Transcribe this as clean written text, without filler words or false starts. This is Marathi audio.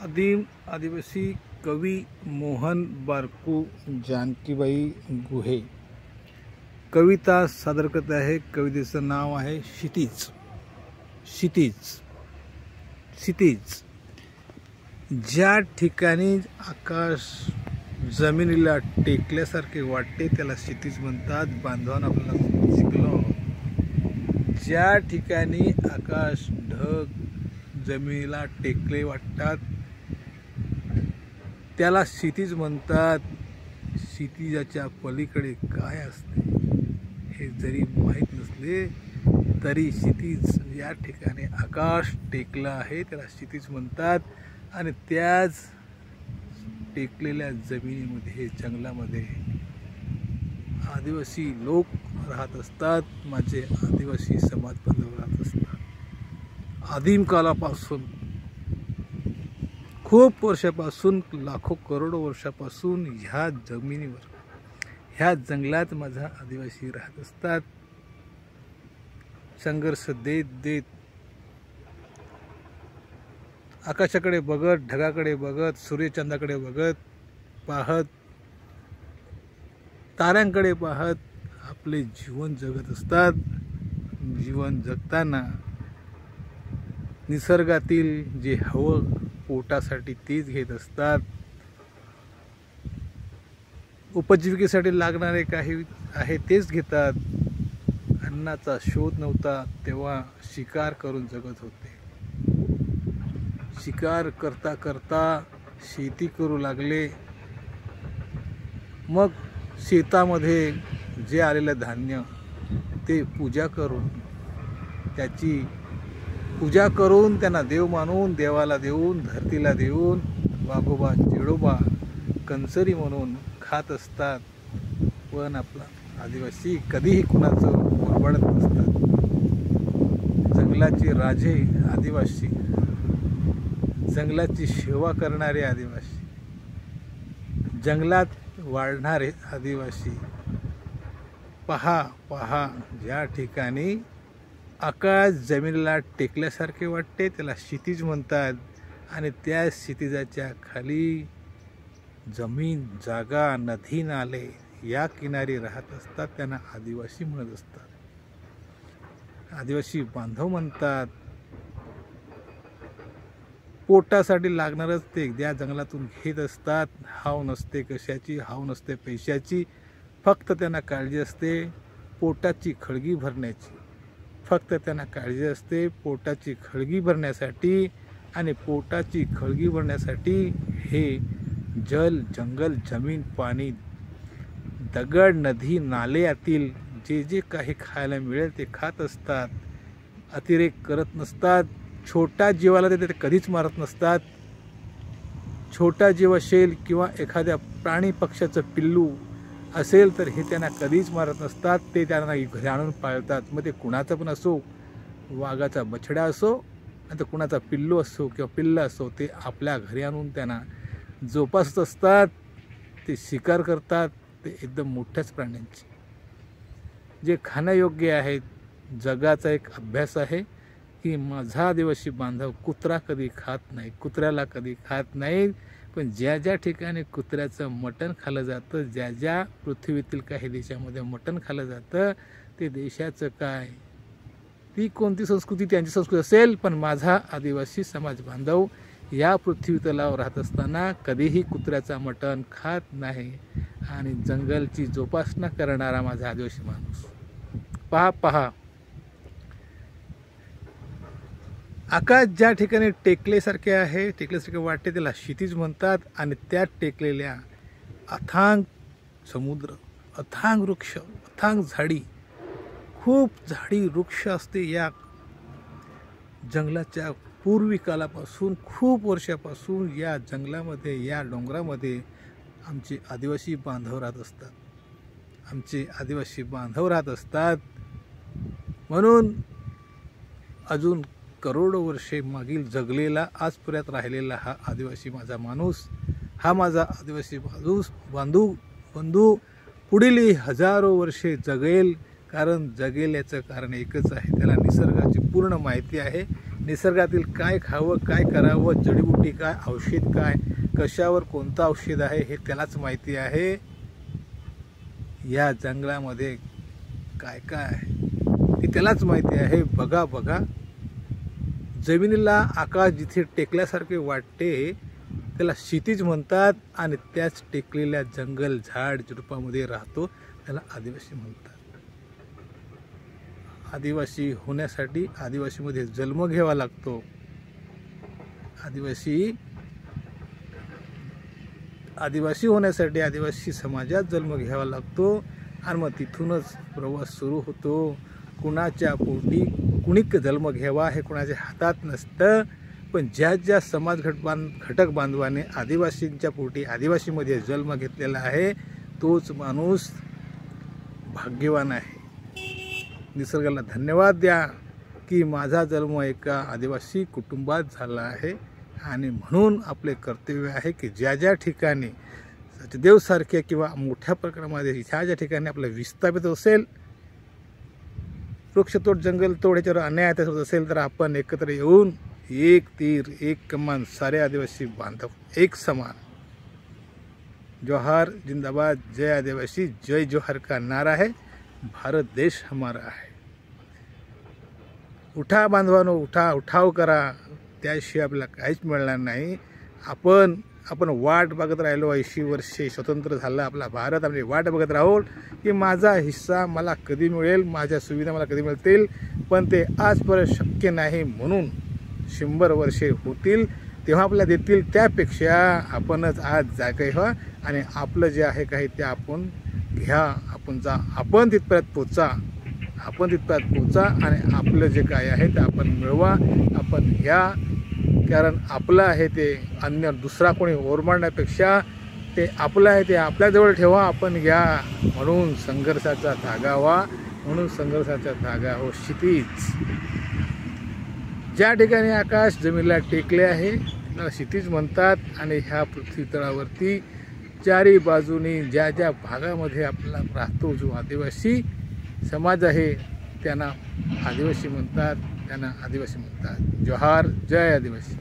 आदिम आदिवासी कवी मोहन बारकू जानकीबाई गुहे कविता सादर करत आहे। कवितेचं नाव आहे क्षितिज। क्षितिज क्षितिज ज्या ठिकाणी आकाश जमिनीला टेकल्यासारखे वाटते त्याला क्षितिज म्हणतात। बांधवांना आपल्याला शिकलो, ज्या ठिकाणी आकाश ढग जमिनीला टेकले वाटतात त्याला क्षितिज म्हणतात। क्षितिजाच्या पलीकडे काय असते हे जरी माहीत नसले तरी क्षितिज या ठिकाणी आकाश टेकलं आहे त्याला क्षितिज म्हणतात। आणि त्याच टेकलेल्या जमिनीमध्ये जंगलामध्ये आदिवासी लोक राहत असतात। माझे आदिवासी समाज बांधव राहत असतात। आदिम कालापासून खूप वर्षापासून लाखो करोडो वर्षापासून ह्या जमिनीवर ह्या जंगलात माझा आदिवासी राहत असतात। संघर्ष देत देत आकाशाकडे बघत, ढगाकडे बघत, सूर्यचंद्राकडे बघत, पाहत, ताऱ्यांकडे पाहत आपले जीवन जगत असतात। जीवन जगताना निसर्गातील जे हवं पोटासाठी तीच घेत असतात। उपजीविकेसाठी लागणारे काही आहे तेच घेतात। अन्नाचा शोध नव्हता तेव्हा शिकार करून जगत होते। शिकार करता करता शेती करू लागले। मग शेतामध्ये जे आलेलं धान्य ते पूजा करून त्याची पूजा करून त्यांना देव मानून देवाला देऊन धरतीला देऊन वाघोबा चिडोबा कंसरी म्हणून खात असतात। पण आपला आदिवासी कधीही कुणाचं परवडत नसतात। जंगलाचे राजे आदिवासी, जंगलाची सेवा करणारे आदिवासी, जंगलात वाढणारे आदिवासी। पहा पहा ज्या ठिकाणी आकाश जमिनीला टेकल्यासारखे वाटते त्याला क्षितिज म्हणतात। आणि त्या क्षितिजाच्या खाली जमीन जागा नदी नाले या किनारी राहत असतात त्यांना आदिवासी म्हणत असतात। आदिवासी बांधव म्हणतात। पोटासाठी लागणारच ते त्या जंगलातून घेत असतात। हाव नसते कशाची, हाव नसते पैशाची, फक्त त्यांना काळजी असते पोटाची खळगी भरण्याची। फक्त त्यांना काळजी असते पोटाची खळगी भरण्यासाठी। आणि पोटाची खळगी भरण्यासाठी हे जल जंगल जमीन पाणी दगड नदी नाले यातील जे जे काही खायला मिळेल ते खात असतात। अतिरेक करत नसतात। छोटा जीवाला ते कधीच मारत नसतात। छोटा जीव असेल किंवा एखाद्या प्राणी पक्षाचं पिल्लू असेल तर हे त्यांना कधीच मारत नसतात। ते त्यांना घरी आणून पाळतात। मग ते कुणाचा पण असो, वाघाचा बछडा असो आणि कुणाचा पिल्लू असो किंवा पिल्ला असो, ते आपल्या घरी आणून त्यांना जोपासत असतात। ते शिकार करतात ते एकदम मोठ्याच प्राण्यांची जे खाण्यायोग्य आहेत। जगाचा एक अभ्यास आहे की माझा आदिवासी बांधव कुत्रा कधी खात नाही, कुत्र्याला कधी खात नाही। पण ज्या ज्या ठिकाणी कुत्र्याचं मटण खाल्लं जातं, ज्या ज्या पृथ्वीतील काही देशामध्ये मटण खाल्लं जातं ते देशाचं काय, ती कोणती संस्कृती त्यांची संस्कृती असेल, पण माझा आदिवासी समाज बांधव या पृथ्वी तलावर राहत असताना कधीही कुत्र्याचा मटण खात नाही। आणि जंगलची जोपासना करणारा माझा आदिवासी माणूस। पहा पहा आकाश ज्या ठिकाणी टेकलेसारखे आहे, टेकल्यासारखे वाटते त्याला क्षितिज म्हणतात। आणि त्यात टेकलेल्या अथांग समुद्र, अथांग वृक्ष, अथांग झाडी, खूप झाडी वृक्ष असते या जंगलाच्या पूर्वी कालापासून खूप वर्षापासून या जंगलामध्ये या डोंगरामध्ये आमचे आदिवासी बांधव राहत असतात। आमचे आदिवासी बांधव राहत असतात म्हणून अजून करोडो वर्षे मागील जगलेला आजपर्यंत राहिलेला हा आदिवासी माझा माणूस, हा माझा आदिवासी बंधू पुढील हजारो वर्षे जगेल। कारण जगेल याचं कारण एकच आहे, त्याला निसर्गाची पूर्ण माहिती आहे निसर्गातील काय खावं, काय करावं, जडीबुटी काय, औषध काय, कशावर कोणतं औषध आहे हे त्यालाच माहिती आहे. या जंगलामध्ये काय काय आहे ते त्यालाच माहिती आहे. बघा बघा, जमिनीला आकाश जिथे टेकल्यासारखे वाटते त्याला क्षितिज म्हणतात, आणि त्याच टेकलेल्या जंगल झाड झुडपामध्ये राहतो त्याला आदिवासी म्हणतात. आदिवासी होण्यासाठी आदिवासीमध्ये जन्म घ्यावा लागतो. आदिवासी होण्यासाठी आदिवासी समाजात जन्म घ्यावा लागतो, आणि मग तिथूनच प्रवास सुरू होतो. कुणाच्या पोटी कुणिक जन्म घ्यावा हे कुणाच्या हातात नसतं, पण ज्या ज्या समाज घटक बांधवाने आदिवासींच्या पोटी आदिवासीमध्ये जन्म घेतलेला आहे तोच माणूस भाग्यवान आहे. निसर्गाला धन्यवाद द्या की माझा जन्म एका आदिवासी कुटुंबात झाला आहे, आणि म्हणून आपले कर्तव्य आहे की ज्या ज्या ठिकाणी सचदेवसारख्या किंवा मोठ्या प्रमाणामध्ये ह्या ज्या ठिकाणी आपलं विस्थापित असेल, वृक्षतोड जंगलतोड ह्याच्यावर अन्याय होत असेल, तर आपण एकत्र येऊन एक तीर एक कमान सारे आदिवासी बांधव एक समान. जोहार जिंदाबाद, जय आदिवासी, जय जोहार का नारा है. भारत देश हमारा है. उठा बांधवानो, उठा, उठाव करा, त्याशिवाय आपल्याला काहीच मिळणार नाही. आपण वाट बघत राहिलो 80 वर्षे स्वतंत्र झालं आपला भारत, आपली वाट बघत राहू की माझा हिस्सा मला कधी मिळेल, माझ्या सुविधा मला कधी मिळतील, पण ते आजपर्यंत शक्य नाही. म्हणून 100 वर्षे होतील तेव्हा आपल्याला देतील. त्यापेक्षा आपणच आज जागे व्हा आणि आपलं जे आहे काही ते आपण घ्या, आपण जा, आपण तिथपर्यंत पोचा आणि आपलं जे काय आहे ते आपण मिळवा, आपण घ्या. कारण आपलं आहे ते अन्य दुसरा कोणी ओरमाडण्यापेक्षा ते आपलं आहे ते आपल्याजवळ ठेवा, आपण घ्या. म्हणून संघर्षाचा धागा व्हा, हो क्षितिज. ज्या ठिकाणी आकाश जमिनीला टेकले आहे त्याला क्षितिज म्हणतात, आणि ह्या पृथ्वी तळावरती चारी बाजूनी ज्या ज्या भागामध्ये आपला राहतो जो आदिवासी समाज आहे त्यांना आदिवासी म्हणतात. जोहार, जय आदिवासी.